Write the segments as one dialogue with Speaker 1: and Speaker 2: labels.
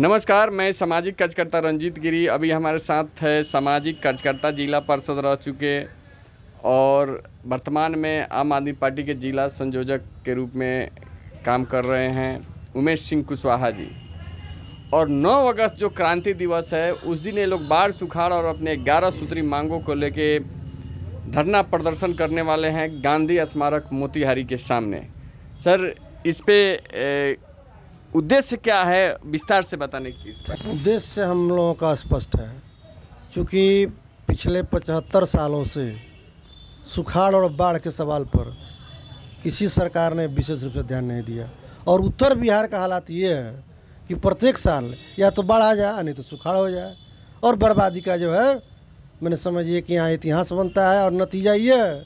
Speaker 1: नमस्कार, मैं सामाजिक कार्यकर्ता रंजीत गिरी। अभी हमारे साथ है सामाजिक कार्यकर्ता, जिला पार्षद रह चुके और वर्तमान में आम आदमी पार्टी के जिला संयोजक के रूप में काम कर रहे हैं उमेश सिंह कुशवाहा जी। और 9 अगस्त जो क्रांति दिवस है, उस दिन ये लोग बाढ़, सुखाड़ और अपने 11 सूत्री मांगों को लेके धरना प्रदर्शन करने वाले हैं गांधी स्मारक मोतिहारी के सामने। सर, इस पे उद्देश्य क्या है, विस्तार से बताने की।
Speaker 2: उद्देश्य हम लोगों का स्पष्ट है, क्योंकि पिछले 75 सालों से सुखाड़ और बाढ़ के सवाल पर किसी सरकार ने विशेष रूप से ध्यान नहीं दिया। और उत्तर बिहार का हालात ये है कि प्रत्येक साल या तो बाढ़ आ जाए, नहीं तो सुखाड़ हो जाए, और बर्बादी का जो है मैंने समझिए कि यहाँ इतिहास बनता है। और नतीजा ये है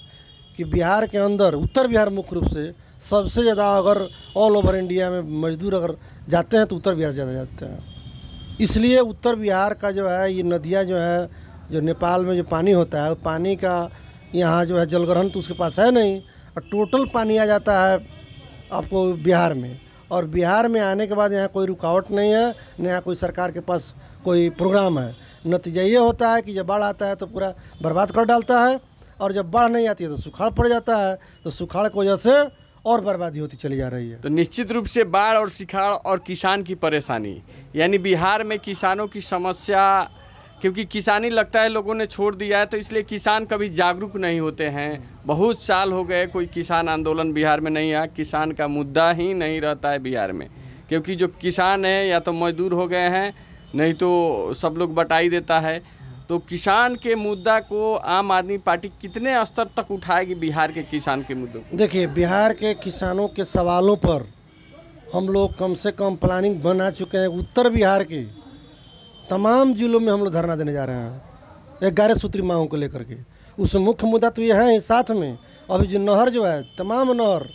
Speaker 2: कि बिहार के अंदर, उत्तर बिहार मुख्य रूप से सबसे ज़्यादा, अगर ऑल ओवर इंडिया में मजदूर अगर जाते हैं तो उत्तर बिहार ज़्यादा जाते हैं। इसलिए उत्तर बिहार का जो है ये नदियाँ जो है, जो नेपाल में जो पानी होता है, वो पानी का यहाँ जो है जलग्रहण तो उसके पास है नहीं, और टोटल पानी आ जाता है आपको बिहार में। और बिहार में आने के बाद यहाँ कोई रुकावट नहीं है, न यहाँ कोई सरकार के पास कोई प्रोग्राम है। नतीजा ये होता है कि जब बाढ़ आता है तो पूरा बर्बाद कर डालता है, और जब बाढ़ नहीं आती है तो सुखाड़ पड़ जाता है। तो सुखाड़ की वजह से और बर्बादी होती चली जा रही है।
Speaker 1: तो निश्चित रूप से बाढ़ और सुखाड़ और किसान की परेशानी, यानी बिहार में किसानों की समस्या, क्योंकि किसानी लगता है लोगों ने छोड़ दिया है, तो इसलिए किसान कभी जागरूक नहीं होते हैं। बहुत साल हो गए कोई किसान आंदोलन बिहार में नहीं आया, किसान का मुद्दा ही नहीं रहता है बिहार में। क्योंकि जो किसान है या तो मजदूर हो गए हैं, नहीं तो सब लोग बटाई देता है। तो किसान के मुद्दा को आम आदमी पार्टी कितने स्तर तक उठाएगी, बिहार के किसान के मुद्दों को?
Speaker 2: देखिए, बिहार के किसानों के सवालों पर हम लोग कम से कम प्लानिंग बना चुके हैं। उत्तर बिहार के तमाम जिलों में हम लोग धरना देने जा रहे हैं 11 सूत्री मांगों को लेकर के। उसमें मुख्य मुद्दा तो ये है, साथ में अभी जो नहर जो है, तमाम नहर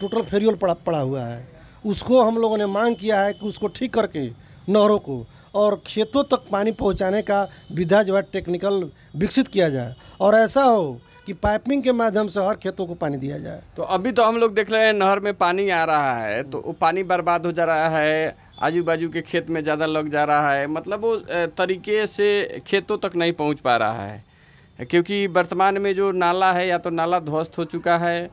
Speaker 2: टोटल फेरियल पड़ा हुआ है, उसको हम लोगों ने मांग किया है कि उसको ठीक करके नहरों को और खेतों तक पानी पहुंचाने का विधा जो है टेक्निकल विकसित किया जाए, और ऐसा हो कि पाइपिंग के माध्यम से हर खेतों को पानी दिया जाए।
Speaker 1: तो अभी तो हम लोग देख रहे हैं नहर में पानी आ रहा है, तो वो पानी बर्बाद हो जा रहा है, आजू बाजू के खेत में ज़्यादा लग जा रहा है, मतलब वो तरीके से खेतों तक नहीं पहुंच पा रहा है। क्योंकि वर्तमान में जो नाला है, या तो नाला ध्वस्त हो चुका है,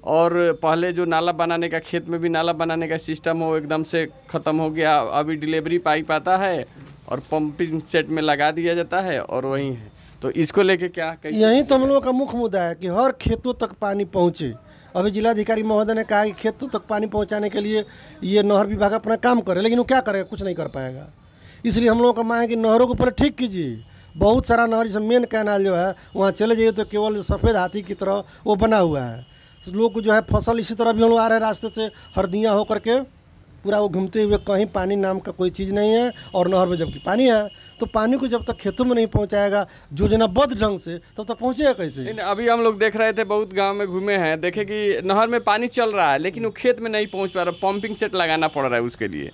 Speaker 1: और पहले जो नाला बनाने का, खेत में भी नाला बनाने का सिस्टम हो एकदम से ख़त्म हो गया। अभी डिलीवरी पाइप आता है और पंपिंग सेट में लगा दिया जाता है और वहीं है। तो इसको लेके क्या,
Speaker 2: यही तो हम लोगों का मुख्य मुद्दा है कि हर खेतों तक पानी पहुँचे। अभी जिलाधिकारी महोदय ने कहा कि खेतों तक पानी पहुँचाने के लिए ये नहर विभाग अपना काम करे, लेकिन वो क्या करेगा? कुछ नहीं कर पाएगा। इसलिए हम लोगों का मांग है कि नहरों को पहले ठीक कीजिए। बहुत सारा नहर, जैसे मेन कैनाल जो है, वहाँ चले जाइए तो केवल सफ़ेद हाथी की तरह वो बना हुआ है। लोग जो है फसल, इसी तरह भी हम लोग आ रहे हैं रास्ते से हरदिया होकर के, पूरा वो घूमते हुए, कहीं पानी नाम का कोई चीज़ नहीं है। और नहर में जबकि पानी है, तो पानी को जब तक खेतों में नहीं पहुंचाएगा योजनाबद्ध ढंग से, तब तक पहुंचेगा कैसे?
Speaker 1: अभी हम लोग देख रहे थे, बहुत गांव में घूमे हैं, देखे कि नहर में पानी चल रहा है, लेकिन वो खेत में नहीं पहुंच पा रहा, पंपिंग सेट लगाना पड़ रहा है उसके लिए।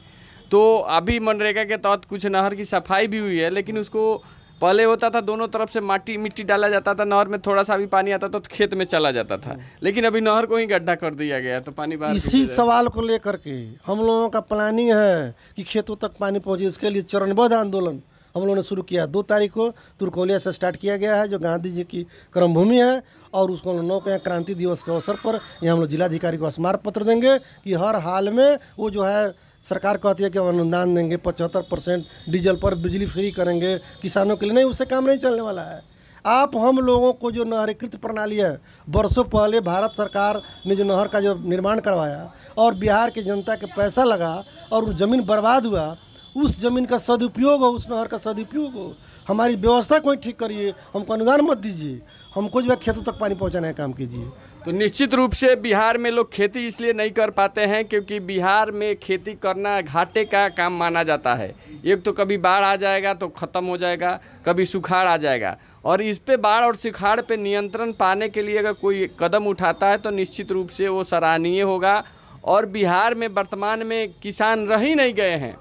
Speaker 1: तो अभी मनरेगा के तहत कुछ नहर की सफाई भी हुई है, लेकिन उसको पहले होता था दोनों तरफ से मिट्टी डाला जाता था, नहर में थोड़ा सा भी पानी आता तो खेत में चला जाता था, लेकिन अभी नहर को ही गड्ढा कर दिया गया, तो पानी बाहर।
Speaker 2: इसी सवाल को लेकर के हम लोगों का प्लानिंग है कि खेतों तक पानी पहुंचे। इसके लिए चरणबद्ध आंदोलन हम लोगों ने शुरू किया। 2 तारीख को तुरकोलिया से स्टार्ट किया गया है, जो गांधी जी की कर्मभूमि है, और उसको 9 के क्रांति दिवस के अवसर पर यहाँ हम लोग जिलाधिकारी को स्मारक पत्र देंगे कि हर हाल में वो जो है, सरकार कहती है कि हम अनुदान देंगे 75% डीजल पर, बिजली फ्री करेंगे किसानों के लिए। नहीं, उससे काम नहीं चलने वाला है। आप हम लोगों को जो नहरीकृत प्रणाली है, वर्षों पहले भारत सरकार ने जो नहर का जो निर्माण करवाया और बिहार की जनता के पैसा लगा और वो ज़मीन बर्बाद हुआ, उस ज़मीन का सदुपयोग हो, उस नहर का सदुपयोग हो। हमारी व्यवस्था को ठीक करिए, हमको अनुदान मत दीजिए, हमको जो है खेतों तक पानी पहुँचाने का काम कीजिए।
Speaker 1: तो निश्चित रूप से बिहार में लोग खेती इसलिए नहीं कर पाते हैं क्योंकि बिहार में खेती करना घाटे का काम माना जाता है। एक तो कभी बाढ़ आ जाएगा तो ख़त्म हो जाएगा, कभी सुखाड़ आ जाएगा, और इस पे बाढ़ और सुखाड़ पे नियंत्रण पाने के लिए अगर कोई कदम उठाता है तो निश्चित रूप से वो सराहनीय होगा। और बिहार में वर्तमान में किसान रह ही नहीं गए हैं,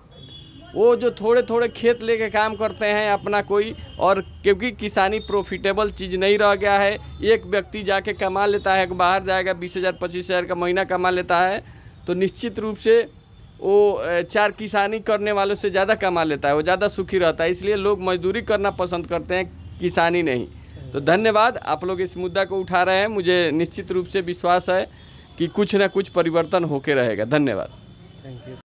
Speaker 1: वो जो थोड़े थोड़े खेत लेके काम करते हैं अपना कोई, और क्योंकि किसानी प्रॉफिटेबल चीज़ नहीं रह गया है। एक व्यक्ति जाके कमा लेता है, बाहर जाएगा 20,000 25,000 का महीना कमा लेता है, तो निश्चित रूप से वो 4 किसानी करने वालों से ज़्यादा कमा लेता है, वो ज़्यादा सुखी रहता है। इसलिए लोग मजदूरी करना पसंद करते हैं, किसानी नहीं। तो धन्यवाद, आप लोग इस मुद्दा को उठा रहे हैं। मुझे निश्चित रूप से विश्वास है कि कुछ ना कुछ परिवर्तन होके रहेगा। धन्यवाद।
Speaker 2: Thank you.